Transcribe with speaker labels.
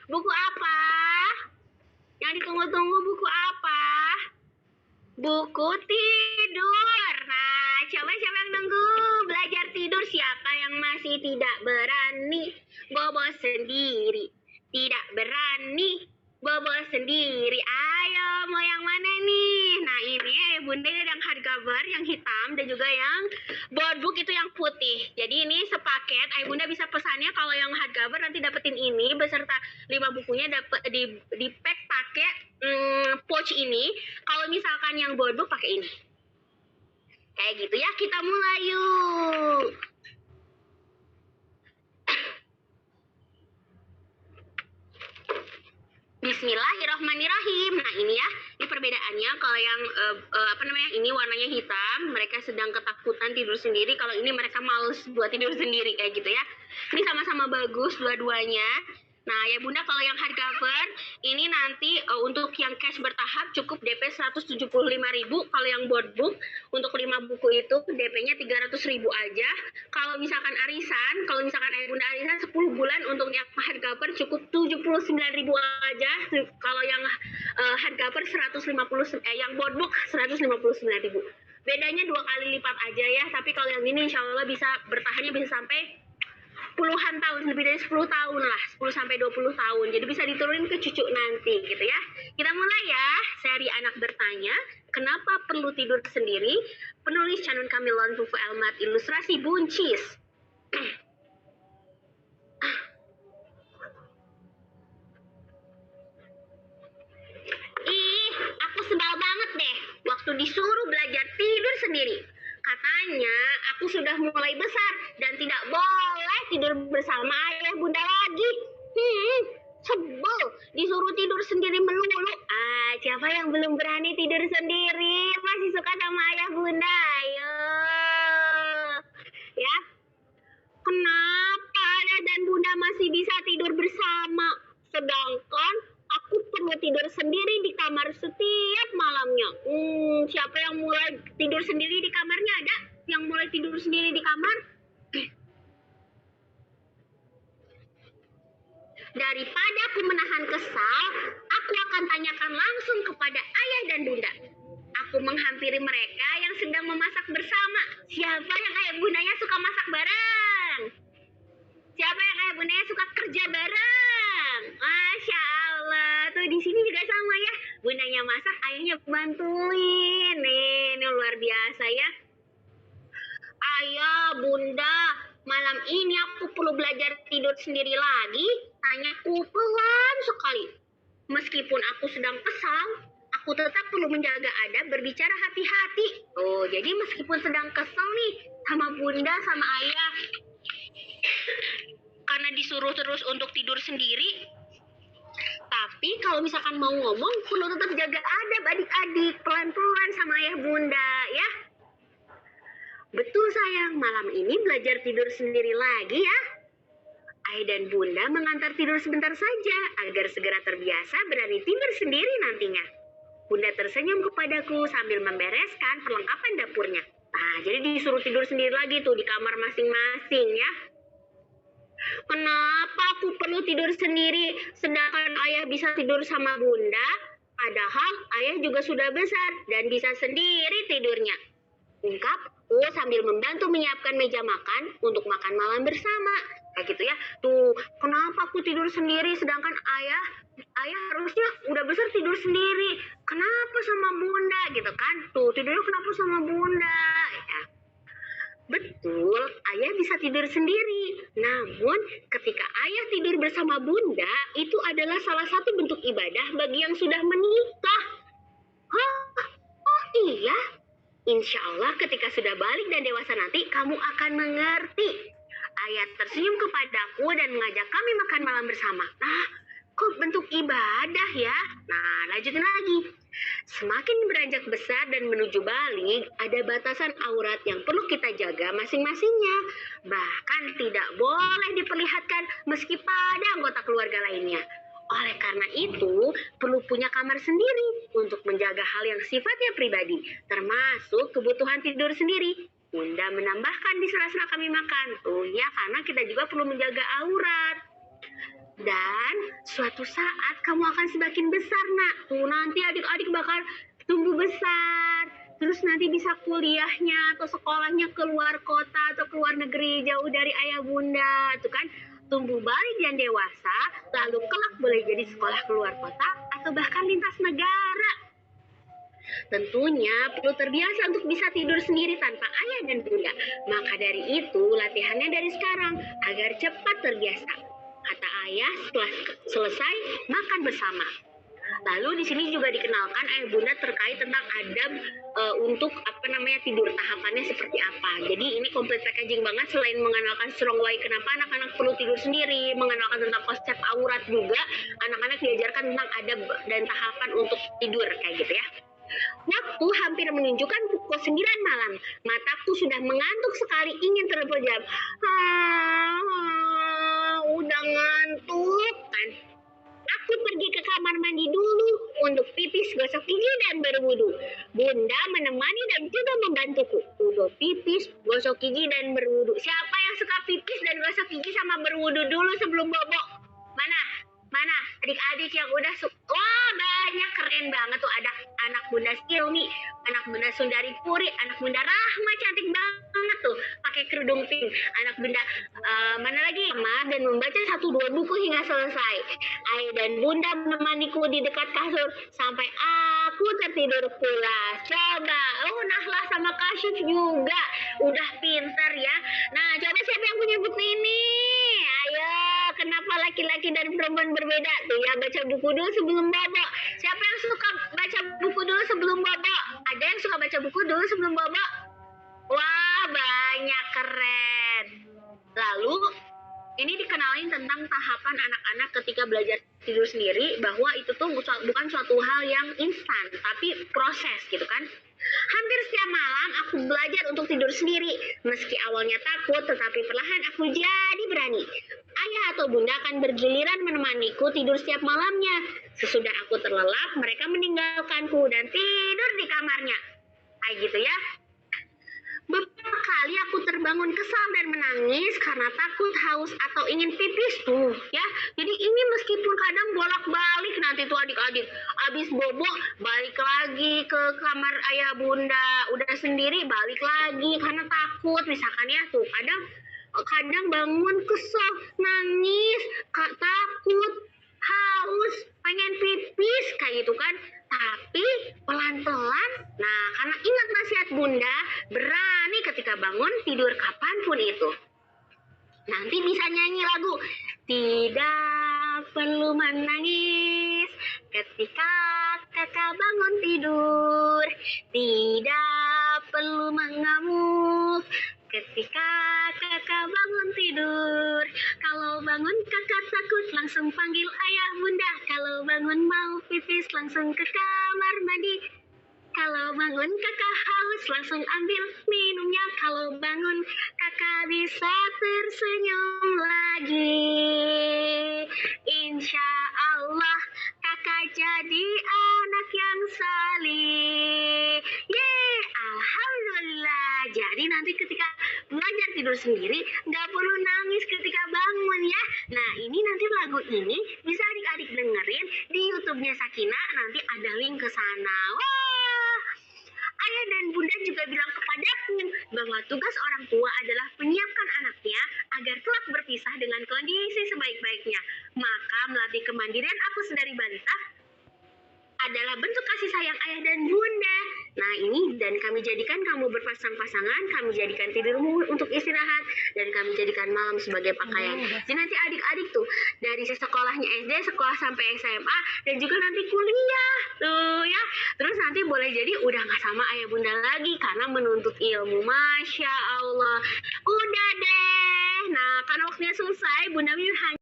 Speaker 1: Buku apa? Yang ditunggu-tunggu buku apa? Buku tidur. Nah, coba siapa yang nunggu belajar tidur? Siapa yang masih tidak berani bobo sendiri? Tidak berani bobo sendiri. Ayo, mau yang mana nih? Nah, ini Bunda yang hardcover yang hitam dan juga yang boardbook itu yang putih. Jadi ini sepaket. Bunda bisa pesannya kalau yang hardcover nanti dapetin ini beserta 5 bukunya dapat di pack pakai pouch ini. Kalau misalkan yang boardbook pakai ini. Kayak gitu ya, kita mulai yuk. Bismillahirrahmanirrahim. Nah ini ya, ini perbedaannya. Kalau yang ini warnanya hitam, mereka sedang ketakutan tidur sendiri. Kalau ini mereka males buat tidur sendiri kayak gitu ya. Ini sama-sama bagus dua-duanya. Nah ya Bunda, kalau yang hardcover ini nanti untuk yang cash bertahap cukup DP 175.000. Kalau yang boardbook untuk 5 buku itu DP-nya 300.000 aja. Kalau misalkan arisan, kalau misalkan Bunda arisan 10 bulan untuk yang hardcover cukup 79.000 aja. Kalau yang hardcover 150, yang boardbook 159.000. Bedanya 2 kali lipat aja ya. Tapi kalau yang ini insya Allah bisa bertahannya bisa sampai puluhan tahun, lebih dari 10 tahun lah, 10 sampai 20 tahun. Jadi bisa diturunin ke cucu nanti gitu ya. Kita mulai ya, seri anak bertanya, kenapa perlu tidur sendiri? Penulis Canun Kamilon Fufu Elmat, ilustrasi Buncis. Ih, aku sebal banget deh waktu disuruh belajar tidur sendiri. Katanya aku sudah mulai besar dan tidak boleh tidur bersama ayah bunda lagi. Sebel disuruh tidur sendiri melulu. Siapa yang belum berani tidur sendiri? Masih suka sama ayah bunda? Ayo. Ya. Kenapa ayah dan bunda masih bisa tidur bersama? Sedangkan aku perlu tidur sendiri di kamar setiap malamnya. Siapa yang mulai tidur sendiri di kamarnya? Ada yang mulai tidur sendiri di kamar? Daripada aku menahan kesal, aku akan tanyakan langsung kepada ayah dan bunda. Aku menghampiri mereka yang sedang memasak bersama. Siapa yang ayah bundanya suka masak bareng? Siapa yang ayah bundanya suka kerja bareng? Masya Allah, tuh di sini juga sama ya. Bundanya masak, ayahnya bantuin. Ini luar biasa ya. Ayah, bunda, malam ini aku perlu belajar tidur sendiri lagi. Tanyaku pelan sekali. Meskipun aku sedang kesal, aku tetap perlu menjaga adab berbicara hati-hati. Jadi meskipun sedang kesel nih sama bunda, sama ayah, karena disuruh terus untuk tidur sendiri, tapi kalau misalkan mau ngomong, perlu tetap jaga adab adik-adik, pelan-pelan sama ayah bunda ya. Betul sayang, malam ini belajar tidur sendiri lagi ya. Ayah dan bunda mengantar tidur sebentar saja, agar segera terbiasa berani tidur sendiri nantinya. Bunda tersenyum kepadaku sambil membereskan perlengkapan dapurnya. Nah, jadi disuruh tidur sendiri lagi tuh di kamar masing-masing ya. Kenapa aku perlu tidur sendiri sedangkan ayah bisa tidur sama bunda? Padahal ayah juga sudah besar dan bisa sendiri tidurnya. Ungkapku sambil membantu menyiapkan meja makan untuk makan malam bersama. Kayak gitu ya. Tuh, kenapa aku tidur sendiri sedangkan ayah harusnya udah besar tidur sendiri. Kenapa sama bunda gitu kan? Tuh, tidurnya kenapa sama bunda? Ya. Betul, ayah bisa tidur sendiri. Namun, ketika ayah tidur bersama bunda, itu adalah salah satu bentuk ibadah bagi yang sudah menikah. Oh iya? Insya Allah ketika sudah balik dan dewasa nanti, kamu akan mengerti. Ayah tersenyum kepadaku dan mengajak kami makan malam bersama. Kok bentuk ibadah ya? Nah, lanjutin lagi. Semakin beranjak besar dan menuju balik, ada batasan aurat yang perlu kita jaga masing-masingnya. Bahkan tidak boleh diperlihatkan meski pada anggota keluarga lainnya. Oleh karena itu, perlu punya kamar sendiri untuk menjaga hal yang sifatnya pribadi, termasuk kebutuhan tidur sendiri. Bunda menambahkan di sela-sela kami makan. Ya, karena kita juga perlu menjaga aurat. Dan suatu saat kamu akan semakin besar, nak. Tuh nanti adik-adik bakal tumbuh besar. Terus nanti bisa kuliahnya atau sekolahnya keluar kota atau keluar negeri jauh dari ayah bunda. Itu kan tumbuh balik dan dewasa, lalu kelak boleh jadi sekolah keluar kota atau bahkan lintas negara. Tentunya perlu terbiasa untuk bisa tidur sendiri tanpa ayah dan bunda. Maka dari itu latihannya dari sekarang agar cepat terbiasa. Kata ayah setelah selesai makan bersama. Lalu di sini juga dikenalkan ayah bunda terkait tentang adab untuk tidur tahapannya seperti apa. Jadi ini complete packaging banget, selain mengenalkan strong why kenapa anak-anak perlu tidur sendiri, mengenalkan tentang konsep aurat juga, anak-anak diajarkan tentang adab dan tahapan untuk tidur kayak gitu ya. Waktu hampir menunjukkan pukul 9 malam. Mataku sudah mengantuk sekali, ingin terpejam. Udah ngantuk kan. Aku pergi ke kamar mandi dulu untuk pipis, gosok gigi, dan berwudu. Bunda menemani dan juga membantuku. Udah pipis, gosok gigi, dan berwudu. Siapa yang suka pipis dan gosok gigi sama berwudu dulu sebelum bobo? Mana? Adik-adik yang udah wah banyak, keren banget tuh. Ada anak bunda Silmi, anak bunda Sundari Puri, anak bunda Rahma, cantik banget tuh pakai kerudung pink. Anak bunda mana lagi? Dan membaca 1-2 buku hingga selesai. Ayah dan bunda menemaniku di dekat kasur sampai aku tertidur pula. Coba, Nahlah sama Kasyif juga udah pintar ya. Nah, coba siapa yang punya buku ini? Ayo, kenapa laki-laki dan perempuan berbeda? Tuh ya, baca buku dulu sebelum bobo. Siapa yang suka baca buku dulu sebelum bobo? Ada yang suka baca buku dulu sebelum bobo? Wah, banyak, keren. Lalu, ini dikenalin tentang tahapan anak-anak ketika belajar tidur sendiri, bahwa itu tuh bukan suatu hal yang instan, tapi proses gitu kan. Hampir setiap malam aku belajar untuk tidur sendiri. Meski awalnya takut, tetapi perlahan aku jadi berani. Ayah atau bunda akan bergiliran menemaniku tidur setiap malamnya. Sesudah aku terlelap, mereka meninggalkanku dan tidur di kamarnya. Kayak gitu ya. Beberapa kali aku terbangun kesal dan menangis karena takut, haus, atau ingin pipis tuh ya. Jadi ini meskipun kadang bolak-balik nanti tuh adik-adik, abis bobo balik lagi ke kamar ayah bunda, udah sendiri balik lagi karena takut misalkan ya. Tuh kadang bangun kesel, nangis, takut, haus, pengen pipis kayak gitu kan. Tapi pelan-pelan, nah karena ingat nasihat bunda, berani ketika bangun tidur kapanpun itu. Nanti bisa nyanyi lagu Tidak Perlu Menangis Ketika Kakak Bangun Tidur, tidak perlu mengamuk ketika kakak bangun tidur. Kalau bangun kakak takut, langsung panggil ayah bunda. Kalau bangun mau pipis, langsung ke kamar mandi. Kalau bangun kakak haus, langsung ambil minumnya. Kalau bangun kakak bisa tersenyum lagi. Insya Allah kakak jadi anak yang salih. Yeay, alhamdulillah. Jadi nanti ketika belajar tidur sendiri, nggak perlu nangis ketika bangun ya. Nah, ini nanti lagu ini bisa adik-adik dengerin di YouTube-nya Sakina. Nanti ada link ke sana. Wah, ayah dan bunda juga bilang kepadaku bahwa tugas orang tua adalah menyiapkan anaknya agar kelak berpisah dengan kondisi sebaik-baiknya. Maka melatih kemandirian aku sedari balita adalah bentuk kasih sayang ayah dan bunda. Nah ini, dan kami jadikan kamu berpasang-pasangan, kami jadikan tidurmu untuk istirahat, dan kami jadikan malam sebagai pakaian. Jadi nanti adik-adik tuh dari sekolahnya SD, sekolah sampai SMA, dan juga nanti kuliah tuh ya. Terus nanti boleh jadi udah gak sama ayah bunda lagi karena menuntut ilmu. Masya Allah. Udah deh. Nah karena waktunya selesai, Bunda Mimin hanya